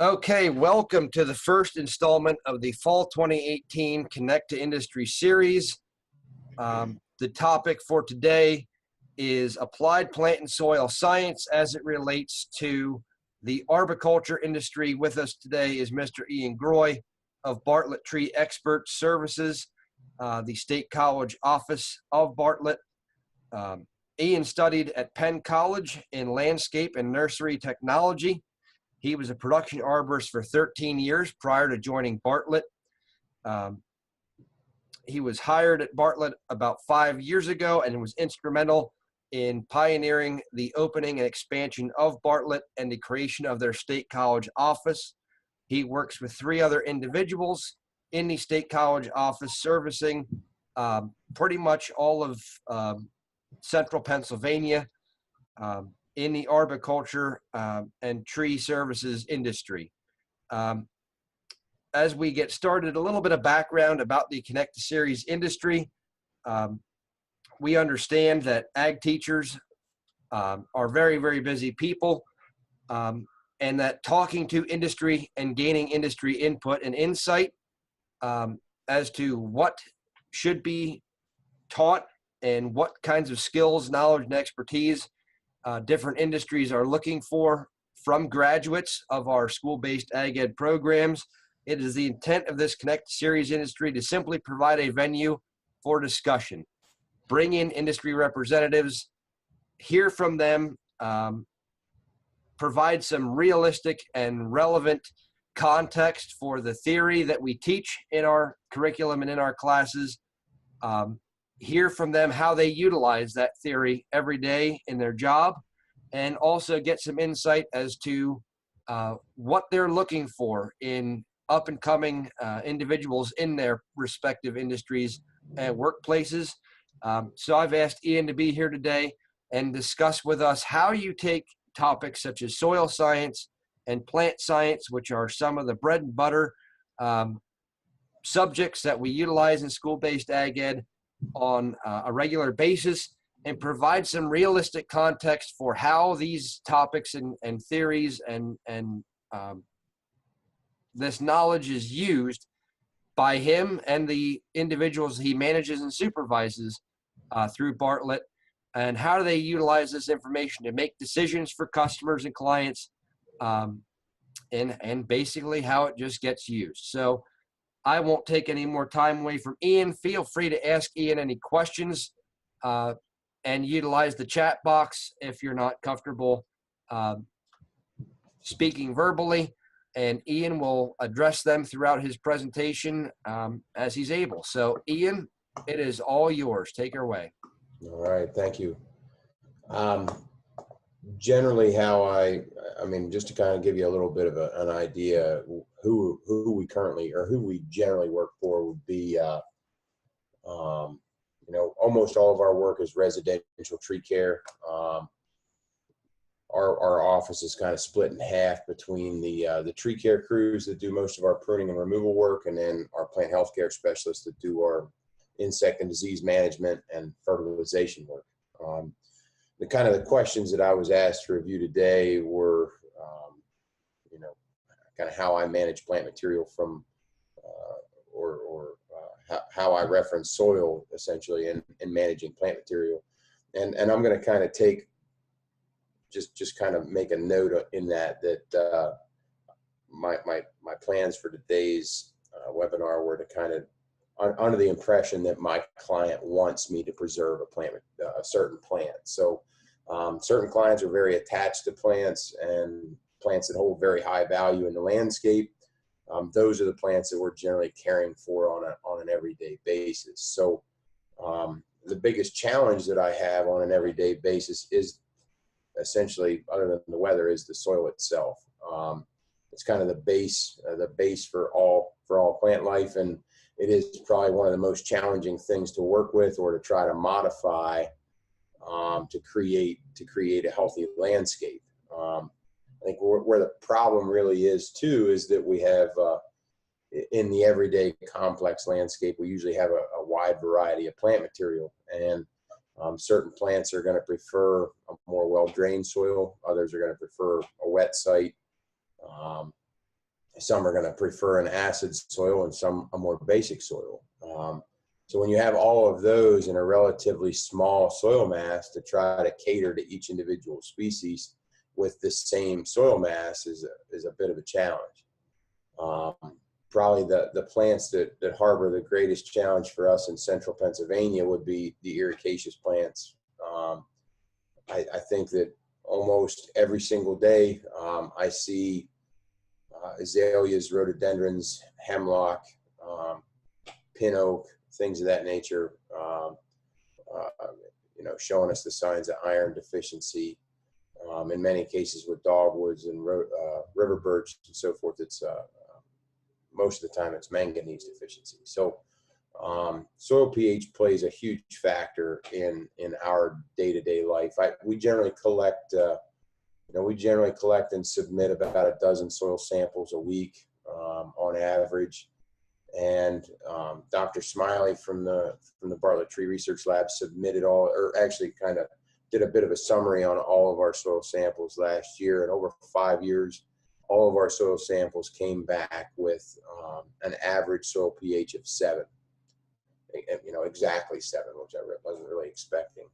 Okay, welcome to the first installment of the Fall 2018 Connect to Industry series. The topic for today is applied plant and soil science as it relates to the arboriculture industry. With us today is Mr. Ian Groy of Bartlett Tree Experts Services, the State College office of Bartlett. Ian studied at Penn College in landscape and nursery technology. He was a production arborist for 13 years prior to joining Bartlett. He was hired at Bartlett about 5 years ago and was instrumental in pioneering the opening and expansion of Bartlett and the creation of their State College office. He works with 3 other individuals in the State College office servicing pretty much all of central Pennsylvania. In the arboriculture and tree services industry. As we get started, a little bit of background about the Connect to Series industry. We understand that ag teachers are very, very busy people, and that talking to industry and gaining industry input and insight as to what should be taught and what kinds of skills, knowledge, and expertise different industries are looking for from graduates of our school-based ag ed programs. It is the intent of this Connect Series industry to simply provide a venue for discussion. Bring in industry representatives, hear from them, provide some realistic and relevant context for the theory that we teach in our curriculum and in our classes. Hear from them how they utilize that theory every day in their job, and also get some insight as to what they're looking for in up and coming individuals in their respective industries and workplaces. So I've asked Ian to be here today and discuss with us how you take topics such as soil science and plant science, which are some of the bread and butter subjects that we utilize in school-based ag ed on a regular basis, and provide some realistic context for how these topics and theories and this knowledge is used by him and the individuals he manages and supervises through Bartlett, and how do they utilize this information to make decisions for customers and clients, and basically how it just gets used. So I won't take any more time away from Ian. Feel free to ask Ian any questions and utilize the chat box if you're not comfortable speaking verbally, and Ian will address them throughout his presentation as he's able. So Ian, it is all yours. Take her away. All right, thank you. Generally how I mean, just to kind of give you a little bit of an idea, who we currently, or who we generally work for, would be, you know, almost all of our work is residential tree care. Our office is kind of split in half between the tree care crews that do most of our pruning and removal work, and then our plant health care specialists that do our insect and disease management and fertilization work. The kind of the questions that I was asked to review today were, you know, kind of how I manage plant material from, how I reference soil essentially in managing plant material. And I'm going to kind of take, just kind of make a note in that my plans for today's webinar were to kind of, under the impression that my client wants me to preserve a certain plant. So certain clients are very attached to plants, and plants that hold very high value in the landscape. Those are the plants that we're generally caring for on an everyday basis. So the biggest challenge that I have on an everyday basis is essentially, other than the weather, is the soil itself. It's kind of the base for all plant life, and it is probably one of the most challenging things to work with or to try to modify to create a healthy landscape. I think where the problem really is too is that we have in the everyday complex landscape, we usually have a wide variety of plant material, and certain plants are going to prefer a more well-drained soil. Others are going to prefer a wet site. Some are going to prefer an acid soil and some a more basic soil. So when you have all of those in a relatively small soil mass to try to cater to each individual species with the same soil mass is a bit of a challenge. Probably the plants that harbor the greatest challenge for us in central Pennsylvania would be the ericaceous plants. I think that almost every single day I see azaleas, rhododendrons, hemlock, pin oak, things of that nature, showing us the signs of iron deficiency. In many cases with dogwoods and river birch and so forth, it's most of the time it's manganese deficiency. So soil pH plays a huge factor in our day-to-day life. We generally collect and submit about a dozen soil samples a week on average. And Dr. Smiley from the Bartlett Tree Research Lab submitted actually kind of did a bit of a summary on all of our soil samples last year. And over 5 years, all of our soil samples came back with an average soil pH of 7. Exactly 7, which I wasn't really expecting.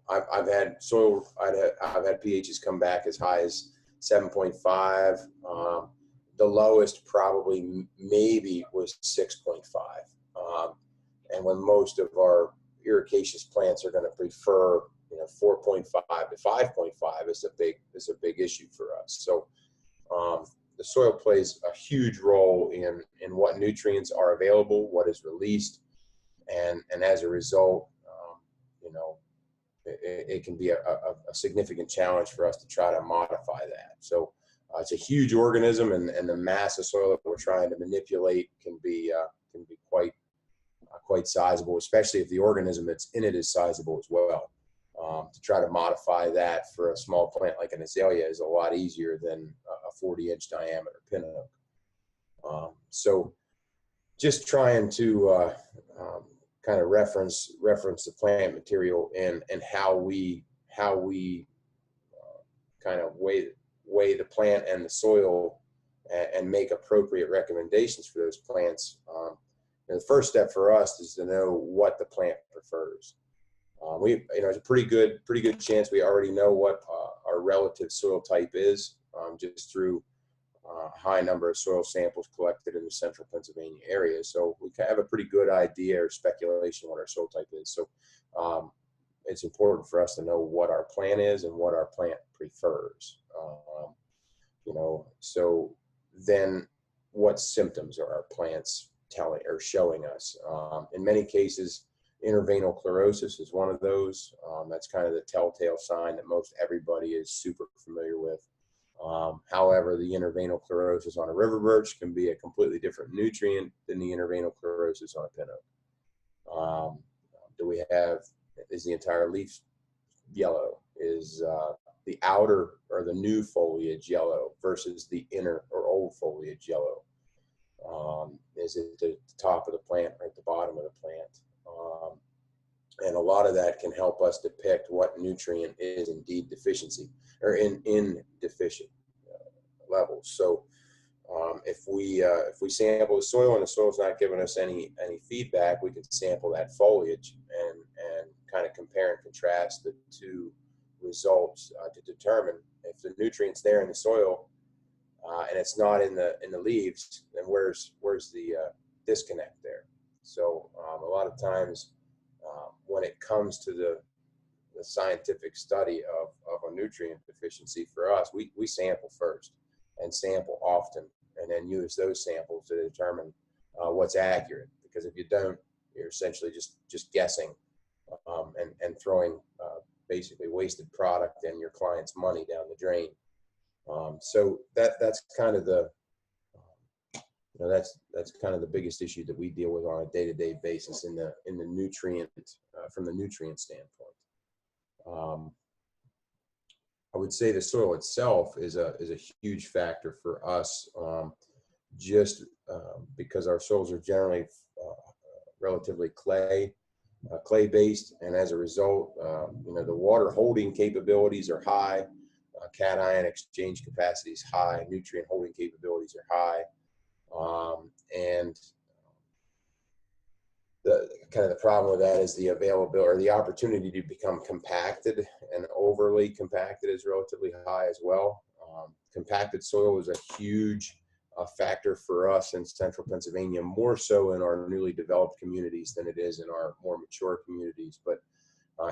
I've had pHs come back as high as 7.5. The lowest probably maybe was 6.5. And when most of our ericaceous plants are going to prefer 4.5 to 5.5 is a big issue for us. So the soil plays a huge role in what nutrients are available, what is released, and as a result, it can be a significant challenge for us to try to modify that. So it's a huge organism, and the mass of soil that we're trying to manipulate can be quite sizable, especially if the organism that's in it is sizable as well. To try to modify that for a small plant like an azalea is a lot easier than a 40-inch diameter pin oak. So just trying to kind of reference the plant material and how we kind of weigh the plant and the soil and make appropriate recommendations for those plants. The first step for us is to know what the plant prefers. There's a pretty good chance we already know what our relative soil type is just through a high number of soil samples collected in the central Pennsylvania area. So we have a pretty good idea or speculation what our soil type is. So it's important for us to know what our plant is and what our plant prefers. So then what symptoms are our plants telling or showing us? In many cases, interveinal chlorosis is one of those. That's kind of the telltale sign that most everybody is super familiar with. However, the interveinal chlorosis on a river birch can be a completely different nutrient than the interveinal chlorosis on a pin oak. Is the entire leaf yellow? Is the outer or the new foliage yellow versus the inner or old foliage yellow? Is it the top of the plant or at the bottom of the plant? And a lot of that can help us depict what nutrient is indeed deficiency or in deficient levels. So if we sample the soil and the soil's not giving us any feedback, we can sample that foliage and kind of compare and contrast the two results to determine if the nutrient's there in the soil and it's not in the leaves, then where's the disconnect there? So a lot of times when it comes to the scientific study of a nutrient deficiency for us, we sample first and sample often, and then use those samples to determine what's accurate. Because if you don't, you're essentially just guessing and throwing basically wasted product and your client's money down the drain. So that's kind of the that's kind of the biggest issue that we deal with on a day-to-day basis in the nutrient from the nutrient standpoint. I would say the soil itself is a huge factor for us, just because our soils are generally relatively clay based, and as a result, the water holding capabilities are high. cation exchange capacity is high, nutrient holding capabilities are high, and the problem with that is the availability or the opportunity to become compacted, and overly compacted is relatively high as well. Compacted soil is a huge factor for us in central Pennsylvania, more so in our newly developed communities than it is in our more mature communities. But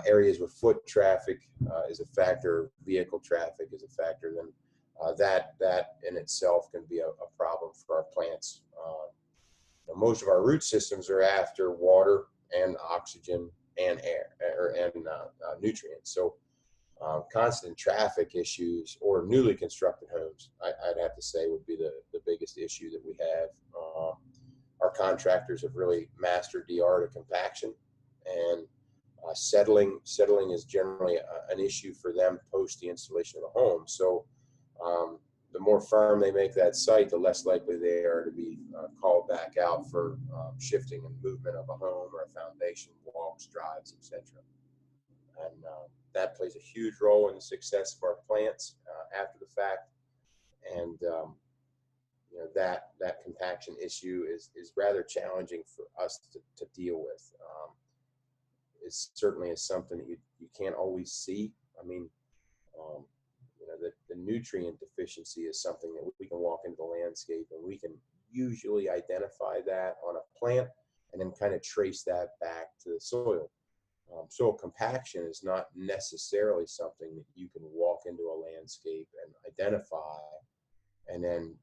areas with foot traffic is a factor, vehicle traffic is a factor, then that in itself can be a problem for our plants. Most of our root systems are after water and oxygen and air and nutrients. So constant traffic issues or newly constructed homes, I'd have to say, would be the biggest issue that we have. Our contractors have really mastered the art of compaction, and settling is generally an issue for them post the installation of the home. So the more firm they make that site, the less likely they are to be called back out for shifting and movement of a home or a foundation, walks, drives, etc. And that plays a huge role in the success of our plants after the fact. And that compaction issue is rather challenging for us to deal with. It certainly is something that you can't always see. I mean, the nutrient deficiency is something that we can walk into the landscape and we can usually identify that on a plant and then kind of trace that back to the soil. Soil compaction is not necessarily something that you can walk into a landscape and identify and then,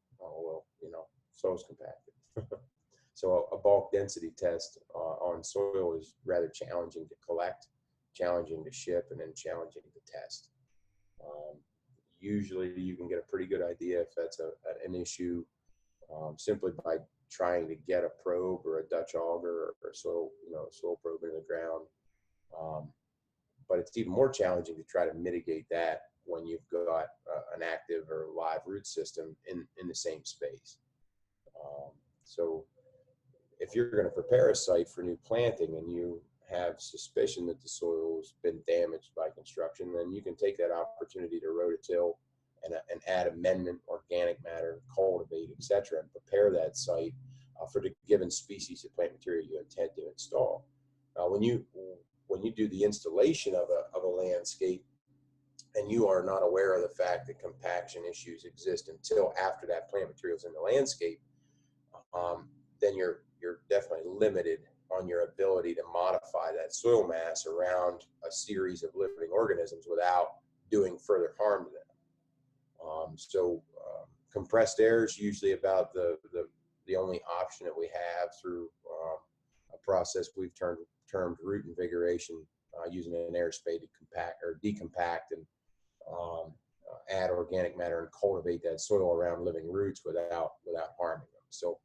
soil's compacted. So a bulk density test on soil is rather challenging to collect, challenging to ship, and then challenging to test. Usually you can get a pretty good idea if that's an issue simply by trying to get a probe or a Dutch auger or soil probe into the ground. But it's even more challenging to try to mitigate that when you've got an active or live root system in the same space. So if you're going to prepare a site for new planting and you have suspicion that the soil has been damaged by construction, then you can take that opportunity to rototill and add amendment, organic matter, cultivate, etc., and prepare that site for the given species of plant material you intend to install. When you do the installation of a landscape and you are not aware of the fact that compaction issues exist until after that plant material is in the landscape, then you're definitely limited on your ability to modify that soil mass around a series of living organisms without doing further harm to them. Compressed air is usually about the only option that we have through a process we've termed root invigoration, using an air spade to compact or decompact and add organic matter and cultivate that soil around living roots without harming them. So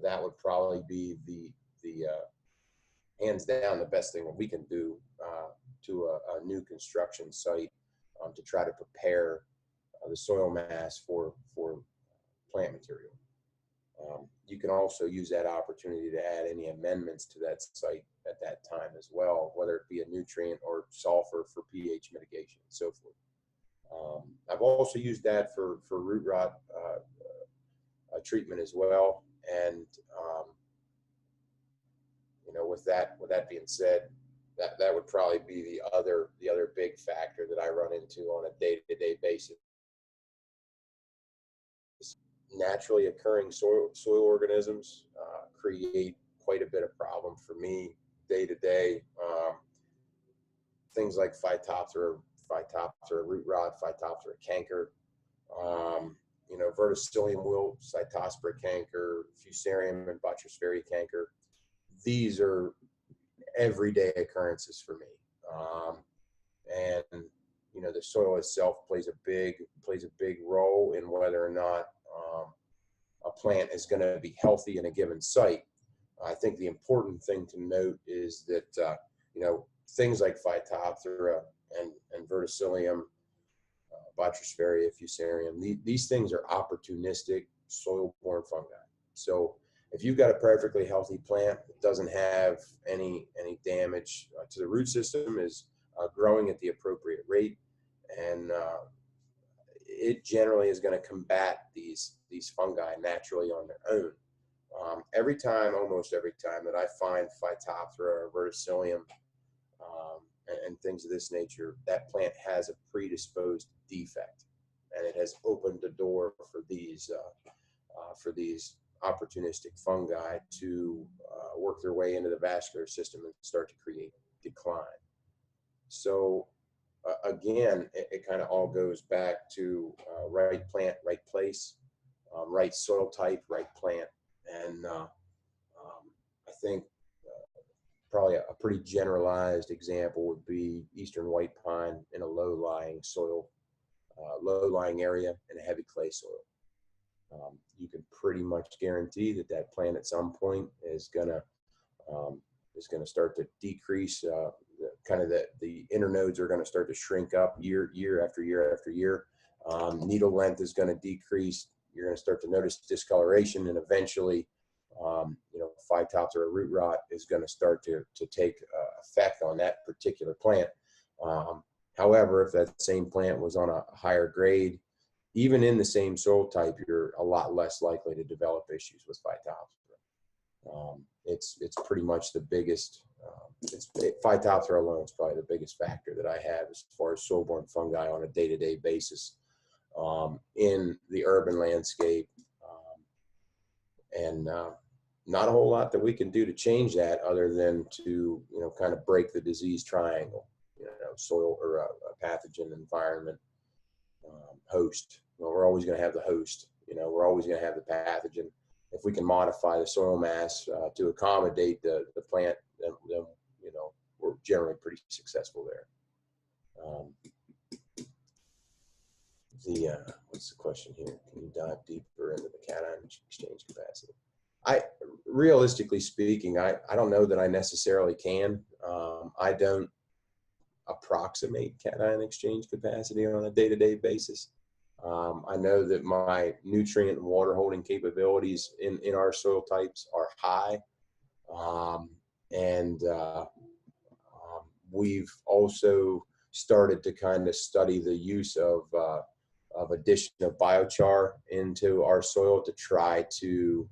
that would probably be the hands down the best thing that we can do to a new construction site to try to prepare the soil mass for plant material. You can also use that opportunity to add any amendments to that site at that time as well, whether it be a nutrient or sulfur for pH mitigation and so forth. I've also used that for root rot treatment as well. And with that being said, that would probably be the other big factor that I run into on a day-to-day basis. Naturally occurring soil organisms create quite a bit of problem for me day to day. Things like Phytophthora root rot, Phytophthora canker, verticillium wilt, Cytospora canker, Fusarium and Bartlett canker. These are everyday occurrences for me. And the soil itself plays a big role in whether or not a plant is going to be healthy in a given site. I think the important thing to note is that things like Phytophthora and verticillium, Botryopsvaria, Fusarium, these things are opportunistic soil-borne fungi. So if you've got a perfectly healthy plant that doesn't have any damage to the root system, is growing at the appropriate rate, and it generally is going to combat these fungi naturally on their own. Almost every time that I find Phytophthora or Verticillium and things of this nature, that plant has a predisposed defect, and it has opened the door for these opportunistic fungi to work their way into the vascular system and start to create decline. So again, it kind of all goes back to right plant, right place, right soil type, right plant. And I think probably a pretty generalized example would be eastern white pine in a low-lying soil, low-lying area in a heavy clay soil. You can pretty much guarantee that that plant at some point is gonna start to decrease. The internodes are going to start to shrink up year after year after year. Needle length is going to decrease. You're going to start to notice discoloration, and eventually, Phytophthora root rot is going to start to take effect on that particular plant. However, if that same plant was on a higher grade, even in the same soil type, you're a lot less likely to develop issues with Phytophthora. It's pretty much the biggest. Phytophthora alone is probably the biggest factor that I have as far as soil-borne fungi on a day-to-day basis in the urban landscape, and not a whole lot that we can do to change that other than to kind of break the disease triangle. Soil or a pathogen, environment, host. We're always going to have the host. We're always going to have the pathogen. If we can modify the soil mass to accommodate the plant, then we're generally pretty successful there. What's the question here? Can you dive deeper into the cation exchange capacity? Realistically speaking, I don't know that I necessarily can. I don't approximate cation exchange capacity on a day-to-day basis. I know that my nutrient and water holding capabilities in our soil types are high. We've also started to kind of study the use of addition of biochar into our soil to try to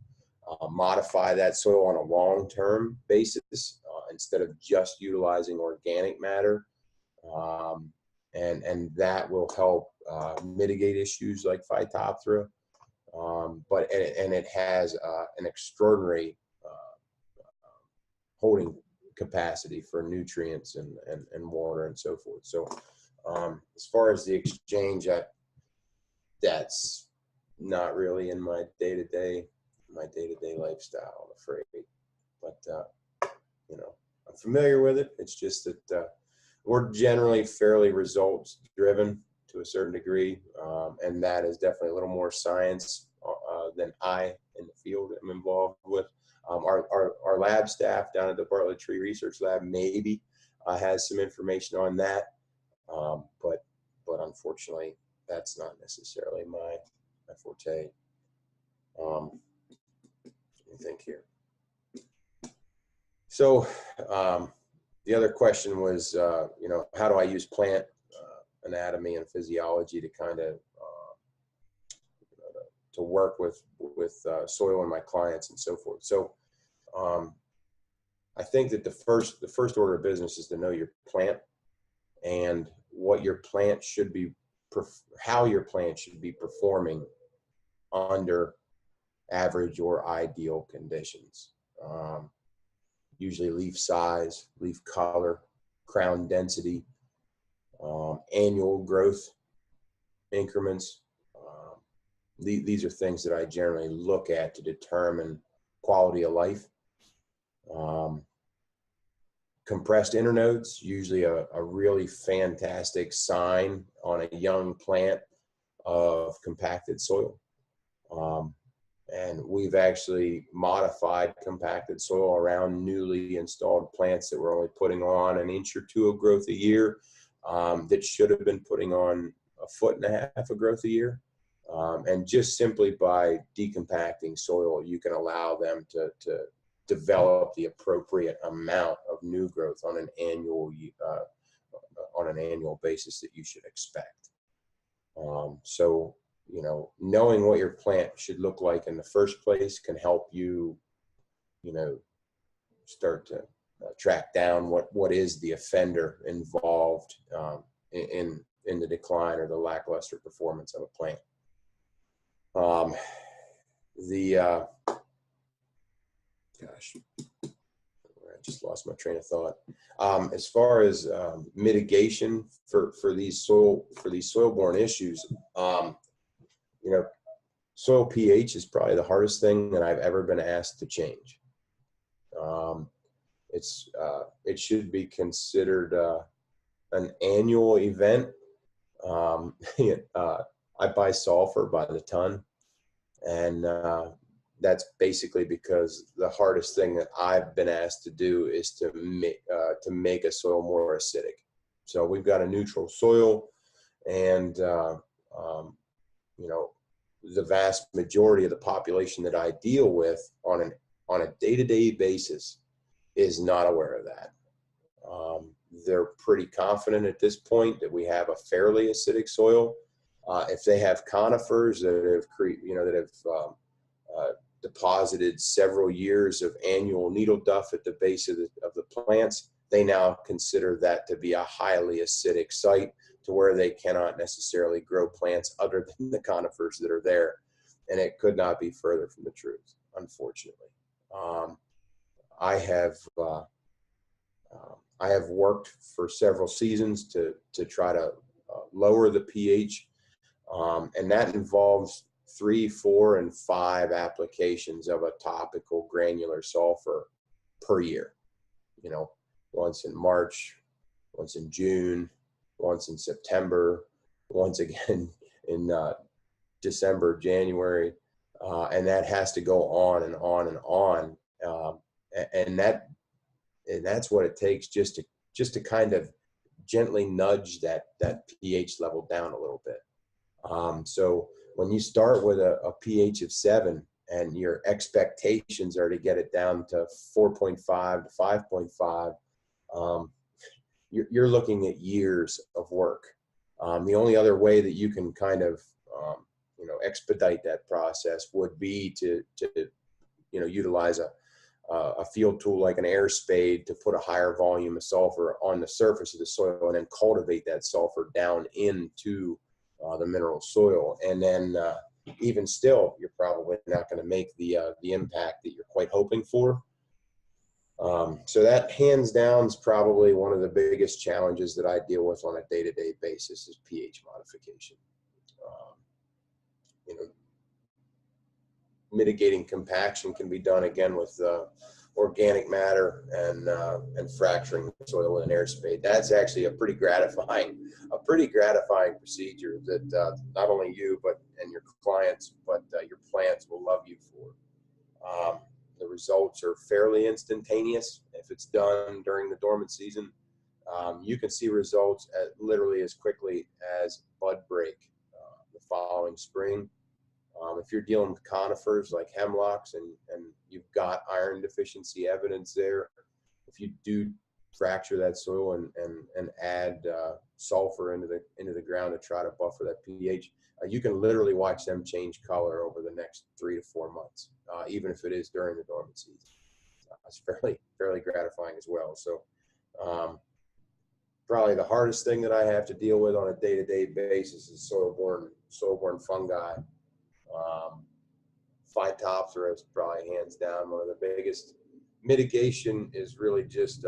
modify that soil on a long-term basis instead of just utilizing organic matter. And that will help mitigate issues like Phytophthora. But it has an extraordinary holding capacity for nutrients and water and so forth. So as far as the exchange, that's not really in my day-to-day lifestyle, I'm afraid. But I'm familiar with it. It's just that we're generally fairly results driven to a certain degree, and that is definitely a little more science than I in the field am involved with. Our lab staff down at the Bartlett Tree Research Lab maybe has some information on that, but unfortunately that's not necessarily my forte. Let me think here. So the other question was, how do I use plant anatomy and physiology to kind of to work with soil and my clients and so forth. So I think that the first order of business is to know your plant and what your plant should be, how your plant should be performing under average or ideal conditions. Usually leaf size, leaf color, crown density, annual growth increments. These are things that I generally look at to determine quality of life. Compressed internodes, usually a really fantastic sign on a young plant of compacted soil. And we've actually modified compacted soil around newly installed plants that were only putting on an inch or two of growth a year, that should have been putting on 1.5 feet of growth a year. And just simply by decompacting soil, you can allow them to develop the appropriate amount of new growth on an on an annual basis that you should expect. So, you know, knowing what your plant should look like in the first place can help you, you know, start to track down what is the offender involved in the decline or the lackluster performance of a plant. Gosh, I just lost my train of thought. As far as mitigation for these soil-borne issues, you know, soil pH is probably the hardest thing that I've ever been asked to change. It should be considered an annual event. I buy sulfur by the ton, and that's basically because the hardest thing that I've been asked to do is to make a soil more acidic. So we've got a neutral soil, and you know, the vast majority of the population that I deal with on a day-to-day basis is not aware of that. They're pretty confident at this point that we have a fairly acidic soil. If they have conifers that have deposited several years of annual needle duff at the base of the plants, they now consider that to be a highly acidic site, to where they cannot necessarily grow plants other than the conifers that are there. And it could not be further from the truth, unfortunately. I have worked for several seasons to try to lower the pH, and that involves 3, 4, and 5 applications of a topical granular sulfur per year. You know, once in March, once in June, once in September, once again in December, January, and that has to go on and on and on, and that's what it takes just to kind of gently nudge that pH level down a little bit. So when you start with a pH of 7 and your expectations are to get it down to 4.5 to 5.5, you're looking at years of work. The only other way that you can kind of you know, expedite that process would be to you know, utilize a field tool like an air spade to put a higher volume of sulfur on the surface of the soil and then cultivate that sulfur down into the mineral soil. And then even still, you're probably not going to make the impact that you're quite hoping for. So that hands down is probably one of the biggest challenges that I deal with on a day-to-day basis is pH modification. You know, mitigating compaction can be done again with organic matter and fracturing the soil with an air spade. That's actually a pretty gratifying procedure that not only you and your clients, but your plants will love you for. The results are fairly instantaneous if it's done during the dormant season. You can see results literally as quickly as bud break the following spring. If you're dealing with conifers like hemlocks and you've got iron deficiency evidence there, if you do fracture that soil and add sulfur into the ground to try to buffer that pH, you can literally watch them change color over the next 3 to 4 months, even if it is during the dormant season. It's fairly gratifying as well. So probably the hardest thing that I have to deal with on a day-to-day basis is soil-borne fungi. Phytophthora is probably hands down one of the biggest. Mitigation is really just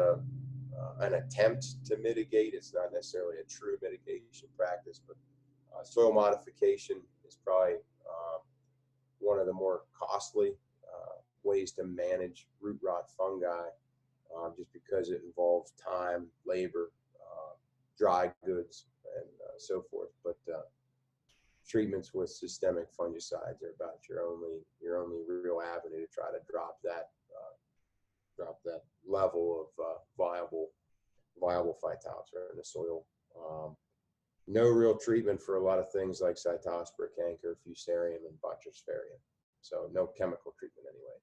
an attempt to mitigate. It's not necessarily a true mitigation practice, but soil modification is probably one of the more costly ways to manage root rot fungi, just because it involves time, labor, dry goods, and so forth. But treatments with systemic fungicides are about your only real avenue to try to drop that level of viable phytophthora in the soil. No real treatment for a lot of things like cytospora, canker, fusarium, and botrysphaerium. So no chemical treatment anyway.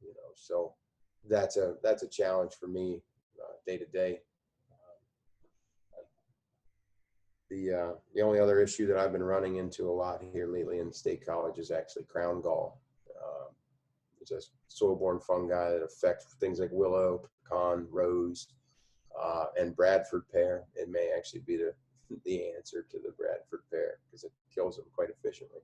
You know, so that's a challenge for me day to day. The only other issue that I've been running into a lot here lately in State College is actually crown gall. It's a soil-borne fungi that affects things like willow, pecan, rose, and Bradford pear. It may actually be the answer to the Bradford pear because it kills them quite efficiently.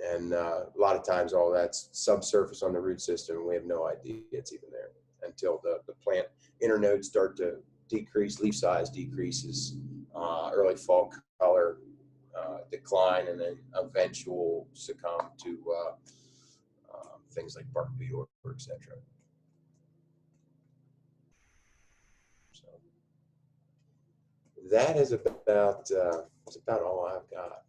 And a lot of times all that's subsurface on the root system, and we have no idea it's even there until the plant internodes start to decrease, leaf size decreases, early fall color decline, and then eventual succumb to things like bark beetle or etc. So that is about all I've got.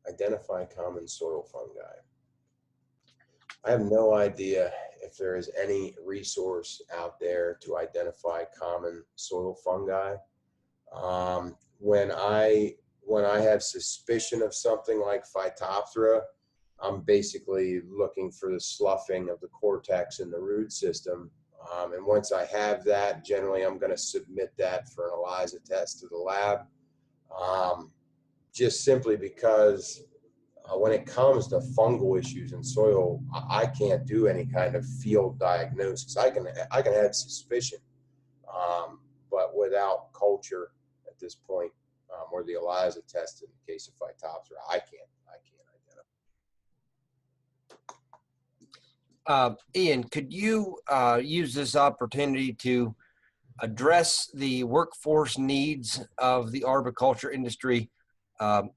Identify common soil fungi. I have no idea if there is any resource out there to identify common soil fungi. When I have suspicion of something like Phytophthora, I'm basically looking for the sloughing of the cortex in the root system. And once I have that, generally I'm going to submit that for an ELISA test to the lab, just simply because when it comes to fungal issues in soil, I can't do any kind of field diagnosis. I can have suspicion, but without culture at this point, or the ELISA test in the case of Phytophthora, I can't identify. Ian, could you use this opportunity to address the workforce needs of the arboriculture industry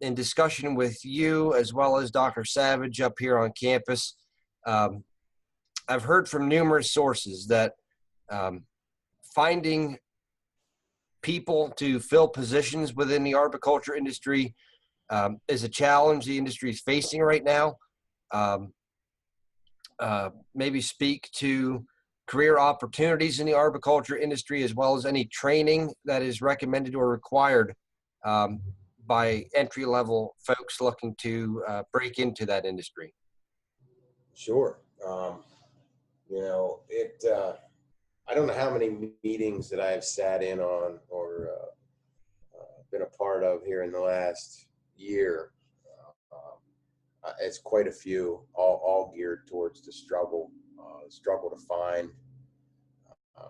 in discussion with you as well as Dr. Savage up here on campus? I've heard from numerous sources that finding people to fill positions within the arboriculture industry is a challenge the industry is facing right now. Maybe speak to career opportunities in the arboriculture industry, as well as any training that is recommended or required by entry-level folks looking to break into that industry. Sure. I don't know how many meetings that I've sat in on or been a part of here in the last year. It's quite a few, all geared towards the struggle to find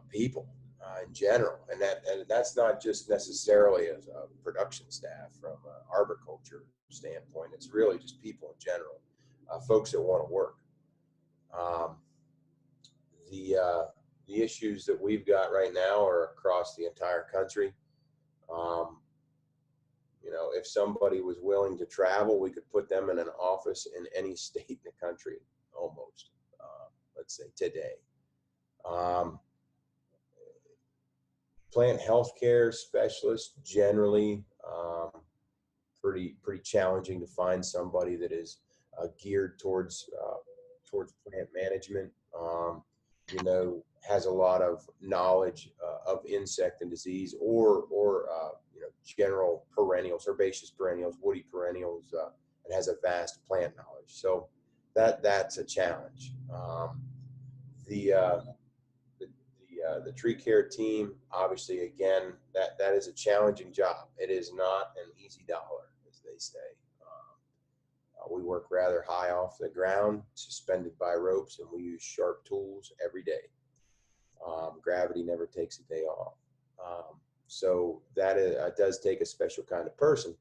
people in general, and that's not just necessarily as a production staff from an arboriculture standpoint. It's really just people in general, folks that want to work. The issues that we've got right now are across the entire country. If somebody was willing to travel, we could put them in an office in any state in the country, almost, let's say today. Plant healthcare specialists, generally, pretty challenging to find somebody that is geared towards plant management. Has a lot of knowledge of insect and disease, or general perennials, herbaceous perennials, woody perennials, and has a vast plant knowledge. So that's a challenge. The tree care team, obviously, again, that is a challenging job. It is not an easy dollar, as they say. We work rather high off the ground, suspended by ropes, and we use sharp tools every day. Gravity never takes a day off. So that does take a special kind of person,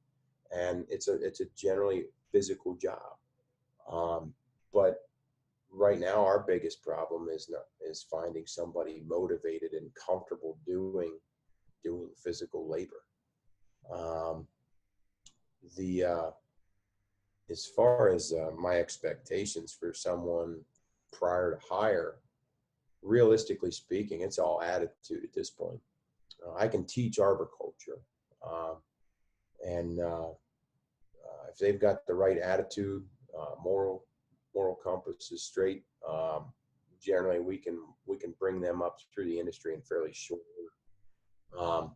and it's a generally physical job. But right now, our biggest problem is finding somebody motivated and comfortable doing physical labor. As far as my expectations for someone prior to hire, realistically speaking, it's all attitude at this point. I can teach arboriculture, and if they've got the right attitude, moral compass is straight, generally we can bring them up through the industry in fairly short order.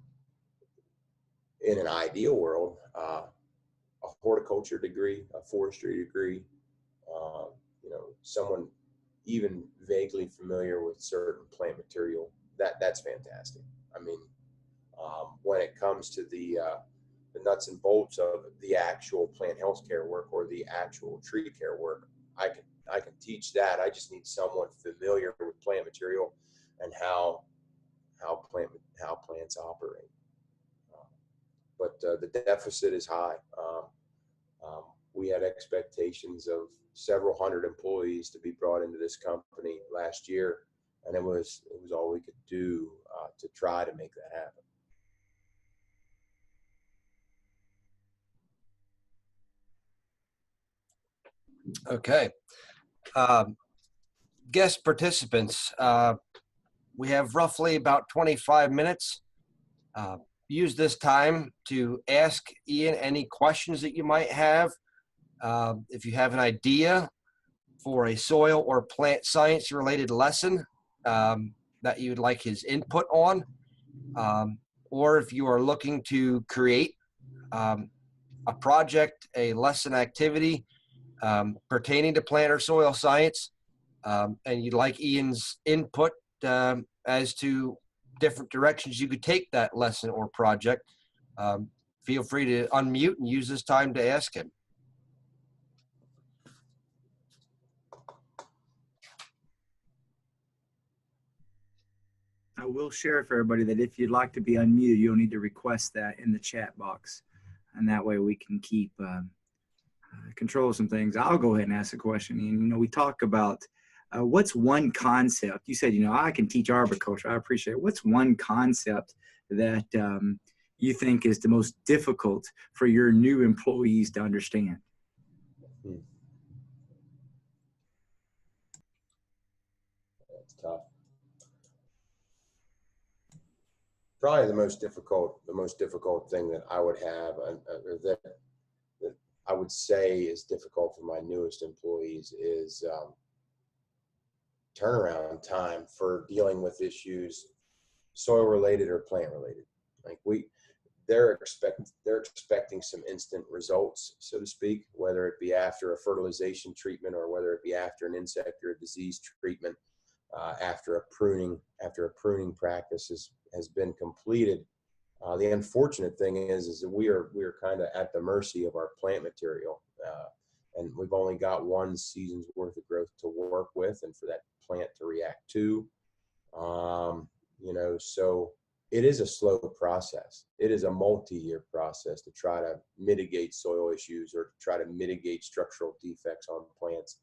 In an ideal world, a horticulture degree, a forestry degree, someone even vaguely familiar with certain plant material that's fantastic. I mean, when it comes to the nuts and bolts of the actual plant health care work or the actual tree care work, I can teach that. I just need someone familiar with plant material and how plants operate. But the deficit is high. We had expectations of several hundred employees to be brought into this company last year, and it was all we could do to try to make that happen. Okay. Guest participants, we have roughly about 25 minutes. Use this time to ask Ian any questions that you might have. If you have an idea for a soil or plant science related lesson that you'd like his input on, or if you are looking to create a project, a lesson activity pertaining to plant or soil science, and you'd like Ian's input as to different directions you could take that lesson or project, feel free to unmute and use this time to ask him. I will share for everybody that if you'd like to be unmuted, you'll need to request that in the chat box. And that way we can keep control of some things. I'll go ahead and ask a question. And, we talk about what's one concept. You said, I can teach arboriculture. I appreciate it. What's one concept that you think is the most difficult for your new employees to understand? That's tough. Probably the most difficult thing that I would have, that I would say is difficult for my newest employees, is turnaround time for dealing with issues, soil related or plant related. Like they're expecting some instant results, so to speak, whether it be after a fertilization treatment or whether it be after an insect or a disease treatment, after a pruning practice has been completed. The unfortunate thing is that we are kind of at the mercy of our plant material, and we've only got one season's worth of growth to work with, and for that plant to react to. So it is a slow process. It is a multi-year process to try to mitigate soil issues or to try to mitigate structural defects on plants.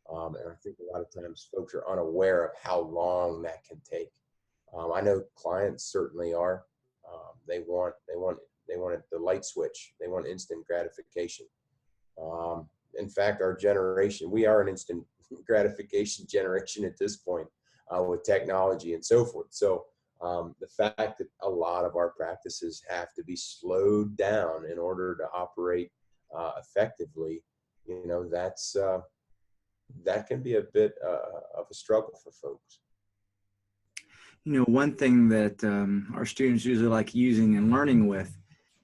And I think a lot of times folks are unaware of how long that can take. I know clients certainly are. They want the light switch. They want instant gratification. In fact, our generation, we are an instant gratification generation at this point with technology and so forth. So the fact that a lot of our practices have to be slowed down in order to operate effectively, that can be a bit of a struggle for folks. One thing that our students usually like using and learning with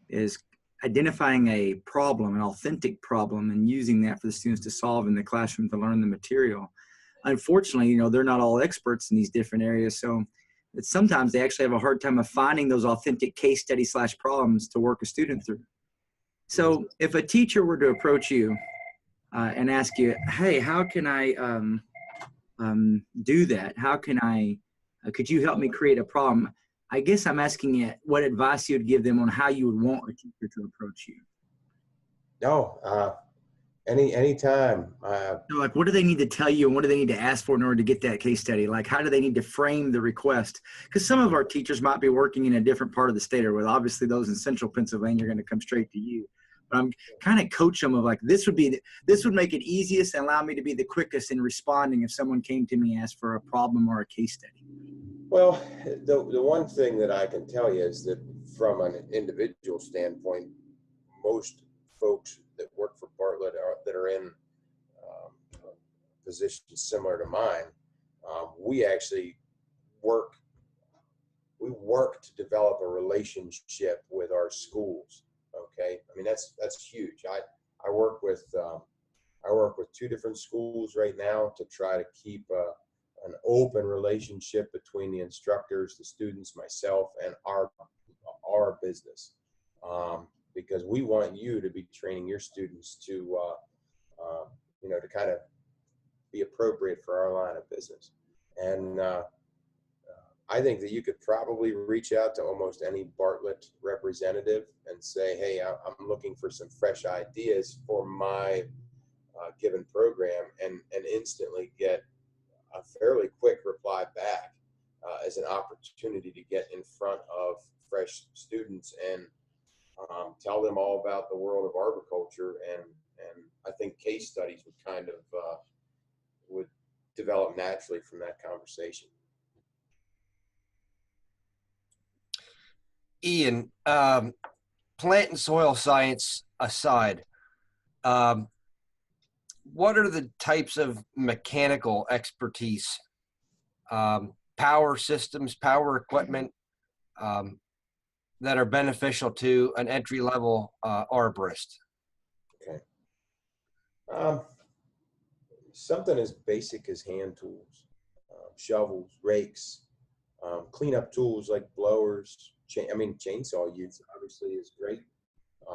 is identifying a problem, an authentic problem, and using that for the students to solve in the classroom to learn the material. Unfortunately, they're not all experts in these different areas, so sometimes they actually have a hard time of finding those authentic case study / problems to work a student through. So if a teacher were to approach you and ask you, hey, how can I do that? How can I, could you help me create a problem? I guess I'm asking you what advice you would give them on how you would want a teacher to approach you. No, anytime. So like, what do they need to tell you and what do they need to ask for in order to get that case study? Like, how do they need to frame the request? Because some of our teachers might be working in a different part of the state, or obviously those in central Pennsylvania are going to come straight to you. But I'm kind of coach them of like, this would make it easiest and allow me to be the quickest in responding if someone came to me and asked for a problem or a case study. Well, the one thing that I can tell you is that from an individual standpoint, most folks that work for Bartlett that are in positions similar to mine, we actually work to develop a relationship with our schools. Okay, I mean that's huge. I work with 2 different schools right now to try to keep an open relationship between the instructors, the students, myself, and our business, because we want you to be training your students to to kind of be appropriate for our line of business. And I think that you could probably reach out to almost any Bartlett representative and say, hey, I'm looking for some fresh ideas for my given program, and instantly get a fairly quick reply back as an opportunity to get in front of fresh students and tell them all about the world of arboriculture. And I think case studies would kind of would develop naturally from that conversation. Ian, plant and soil science aside, what are the types of mechanical expertise, power systems, power equipment, that are beneficial to an entry-level arborist? Okay. Something as basic as hand tools, shovels, rakes, cleanup tools like blowers. Chainsaw use obviously is great.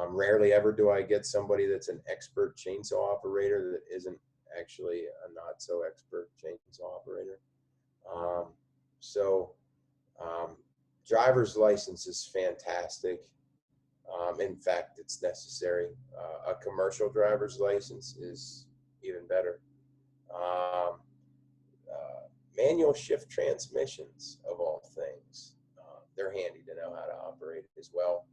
Rarely ever do I get somebody that's an expert chainsaw operator that isn't actually a not so expert chainsaw operator. Driver's license is fantastic. In fact, it's necessary. A commercial driver's license is even better. Manual shift transmissions, of all things, they're handy to know how to operate as well.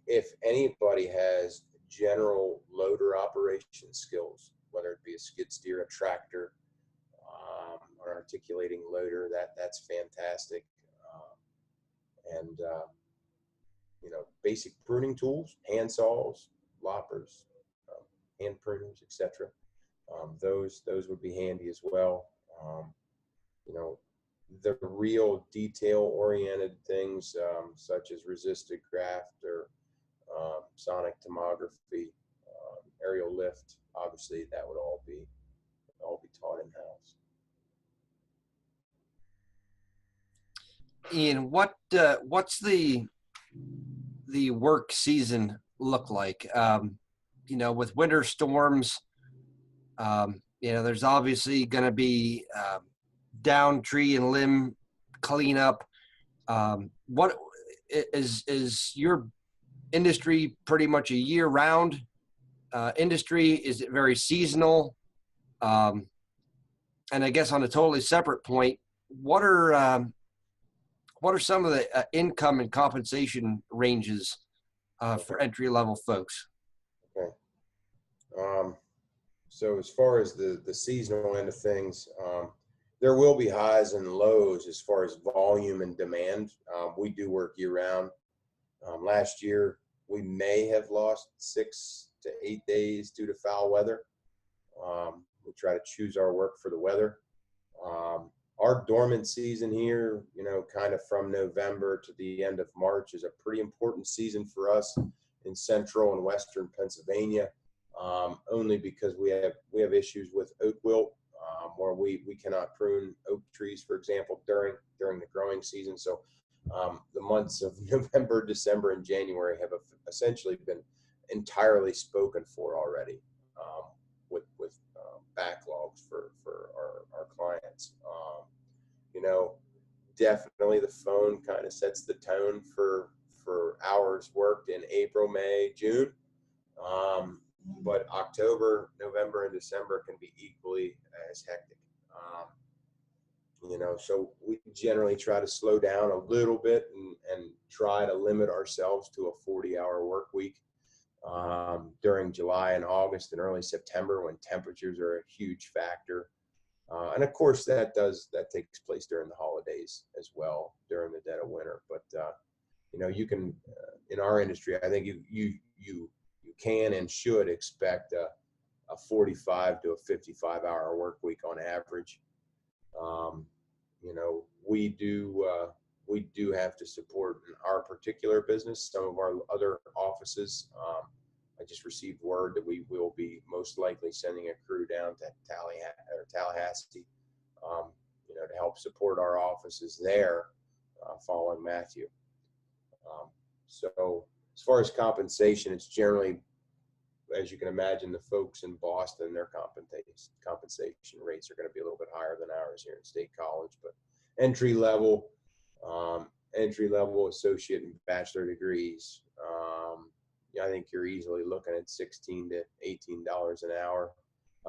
If anybody has general loader operation skills, whether it be a skid steer, a tractor, or an articulating loader, that's fantastic. Basic pruning tools, hand saws, loppers, hand pruners, etc. Those would be handy as well. The real detail-oriented things, such as resisted graft or sonic tomography, aerial lift, obviously that would all be taught in-house. Ian, what's the work season look like? With winter storms, there's obviously going to be down tree and limb cleanup. What is your industry pretty much a year-round industry? Is it very seasonal? And I guess on a totally separate point, what are some of the income and compensation ranges for entry-level folks? Okay. So as far as the seasonal end of things, there will be highs and lows as far as volume and demand. We do work year-round. Last year, we may have lost 6 to 8 days due to foul weather. We try to choose our work for the weather. Our dormant season here, kind of from November to the end of March, is a pretty important season for us in central and western Pennsylvania, only because we have issues with oak wilt, where we cannot prune oak trees, for example, during the growing season. So the months of November, December, and January have essentially been entirely spoken for already, with backlogs for our clients. Definitely the phone kind of sets the tone for hours worked in April, May, June. But October, November, and December can be equally as hectic. So we generally try to slow down a little bit and try to limit ourselves to a 40-hour work week during July and August and early September, when temperatures are a huge factor. And of course that takes place during the holidays as well, during the dead of winter. But you can, in our industry, I think you can and should expect a 45 to a 55-hour work week on average. We do have to support in our particular business some of our other offices. I just received word that we will be most likely sending a crew down to Tallahassee, to help support our offices there following Matthew. So as far as compensation, it's generally, as you can imagine, the folks in Boston, their compensation rates are going to be a little bit higher than ours here in State College, but entry level associate and bachelor degrees, I think you're easily looking at $16 to $18 an hour.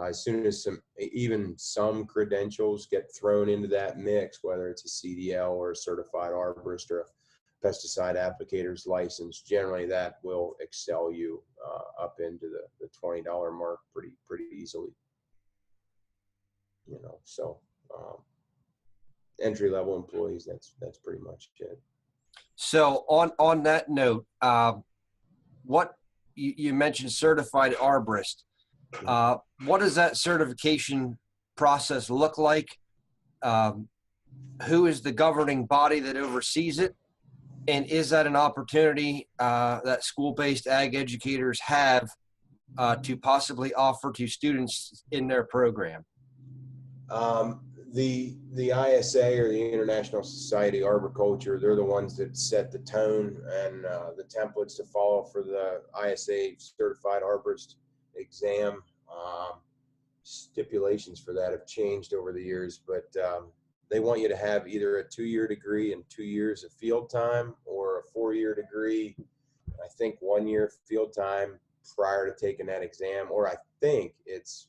As soon as some credentials get thrown into that mix, whether it's a CDL or a certified arborist or a pesticide applicator's license, generally that will excel you up into the $20 mark pretty easily. So entry level employees, that's pretty much it. So on that note, what you mentioned certified arborist. What does that certification process look like? Who is the governing body that oversees it? And is that an opportunity that school-based ag educators have to possibly offer to students in their program? The ISA, or the International Society of Arboriculture, they're the ones that set the tone and the templates to follow for the ISA certified arborist exam. Stipulations for that have changed over the years, but they want you to have either a 2-year degree and 2 years of field time, or a 4-year degree, I think 1 year field time prior to taking that exam, or I think it's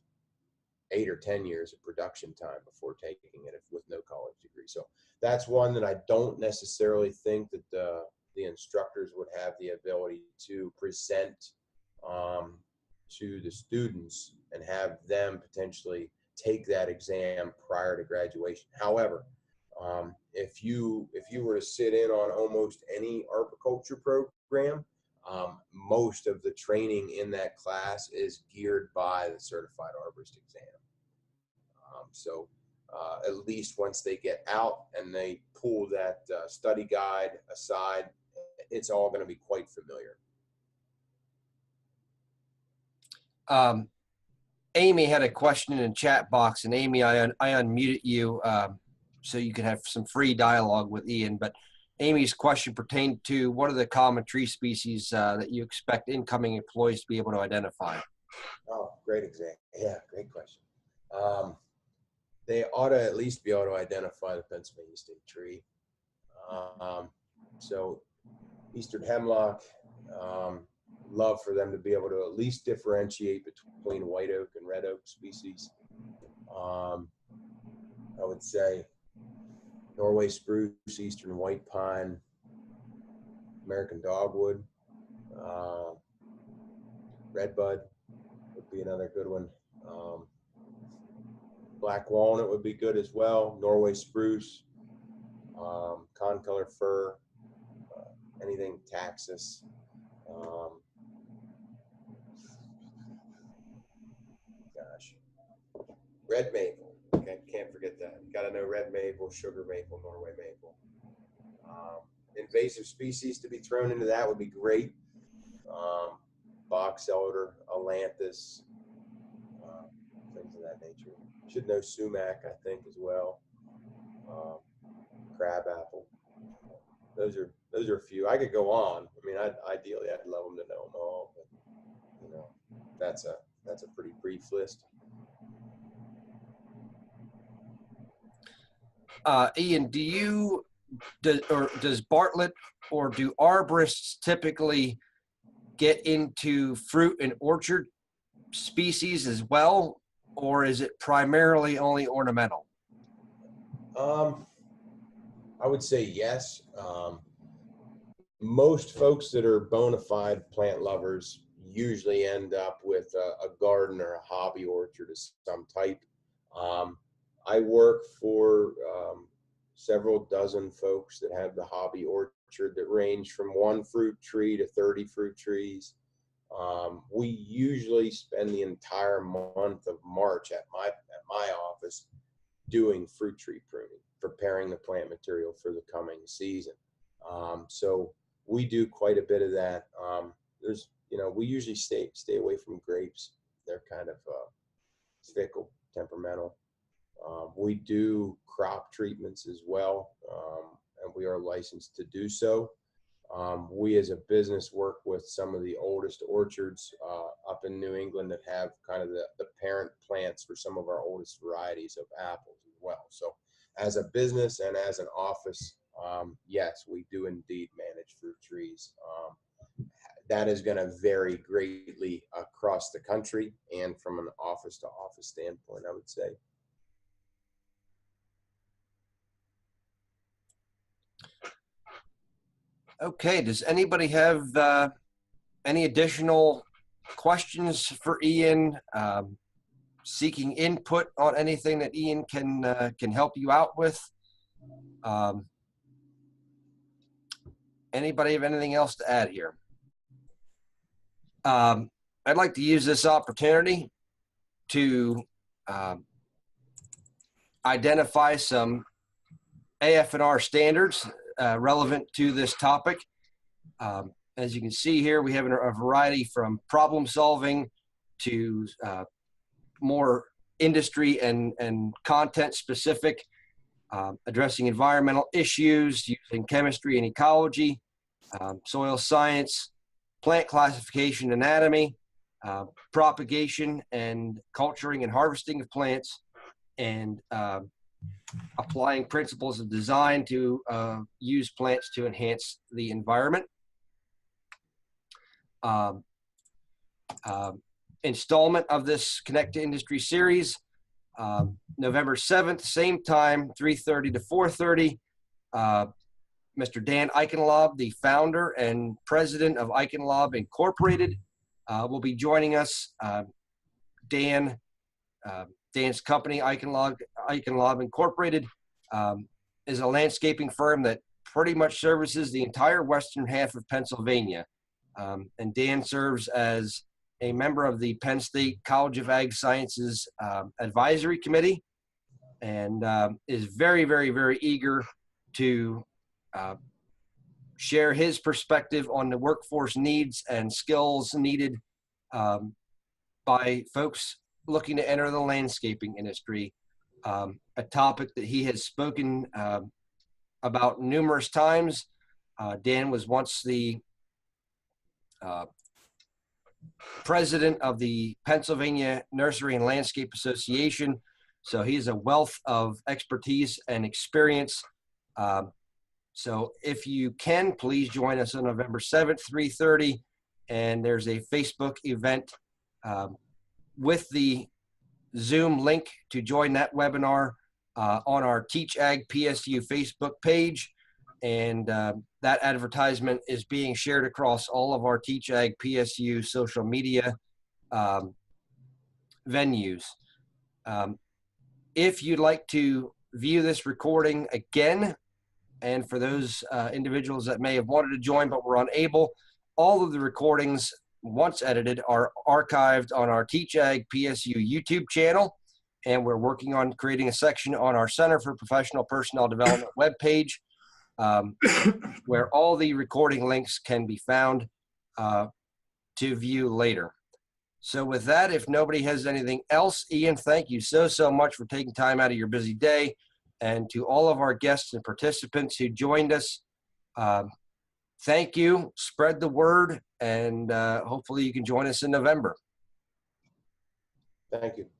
8 or 10 years of production time before taking it with no college degree. So that's one that I don't necessarily think that the instructors would have the ability to present to the students and have them potentially take that exam prior to graduation. However, if you were to sit in on almost any arboriculture program, most of the training in that class is geared by the certified arborist exam. So at least once they get out and they pull that study guide aside, it's all going to be quite familiar. Amy had a question in the chat box, and Amy, I unmuted you so you could have some free dialogue with Ian. But Amy's question pertained to what are the common tree species that you expect incoming employees to be able to identify? Oh, great example. Yeah, great question. They ought to at least be able to identify the Pennsylvania state tree. So eastern hemlock, love for them to be able to at least differentiate between white oak and red oak species. I would say Norway spruce, eastern white pine, American dogwood, redbud would be another good one. Black walnut would be good as well. Norway spruce, concolor fir, anything taxus. Red maple. Okay, can't forget that. You got to know red maple, sugar maple, Norway maple. Invasive species to be thrown into that would be great. Box elder, ailanthus, things of that nature. Should know sumac, I think, as well. Crab apple. Those are a few. I could go on. I mean, ideally, I'd love them to know them all, but that's a pretty brief list. Ian, does Bartlett or do arborists typically get into fruit and orchard species as well, or is it primarily only ornamental? I would say yes. Most folks that are bona fide plant lovers usually end up with a garden or a hobby orchard of some type. I work for several dozen folks that have the hobby orchard that range from 1 fruit tree to 30 fruit trees. We usually spend the entire month of March at my office doing fruit tree pruning, preparing the plant material for the coming season. So we do quite a bit of that. There's you know, we usually stay away from grapes. They're kind of fickle, temperamental. We do crop treatments as well, and we are licensed to do so. We as a business work with some of the oldest orchards up in New England that have kind of the parent plants for some of our oldest varieties of apples as well. So as a business and as an office, yes, we do indeed manage fruit trees. That is going to vary greatly across the country and from an office to office standpoint, I would say. Okay, does anybody have any additional questions for Ian? Seeking input on anything that Ian can help you out with? Anybody have anything else to add here? I'd like to use this opportunity to identify some AF&R standards relevant to this topic. As you can see here, we have a variety from problem solving to more industry and content specific, addressing environmental issues using chemistry and ecology, soil science, plant classification, anatomy, propagation and culturing and harvesting of plants, and applying principles of design to use plants to enhance the environment. Installment of this Connect to Industry series, November 7th, same time, 3:30 to 4:30. Mr. Dan Eichenlaub, the founder and president of Eichenlaub Incorporated, will be joining us. Dan's company, Eichenlaub Incorporated, is a landscaping firm that pretty much services the entire western half of Pennsylvania. And Dan serves as a member of the Penn State College of Ag Sciences Advisory Committee, and is very, very, very eager to share his perspective on the workforce needs and skills needed by folks looking to enter the landscaping industry, a topic that he has spoken about numerous times. Dan was once the president of the Pennsylvania Nursery and Landscape Association, so he's a wealth of expertise and experience. So if you can, please join us on November 7th, 3:30, and there's a Facebook event with the Zoom link to join that webinar on our Teach Ag PSU Facebook page. And that advertisement is being shared across all of our Teach Ag PSU social media venues. If you'd like to view this recording again, and for those individuals that may have wanted to join but were unable, all of the recordings, once edited, are archived on our Teach Ag PSU YouTube channel, and we're working on creating a section on our Center for Professional Personnel Development webpage, where all the recording links can be found to view later. So with that, if nobody has anything else, Ian, thank you so much for taking time out of your busy day. And to all of our guests and participants who joined us, thank you. Spread the word, and hopefully you can join us in November. Thank you.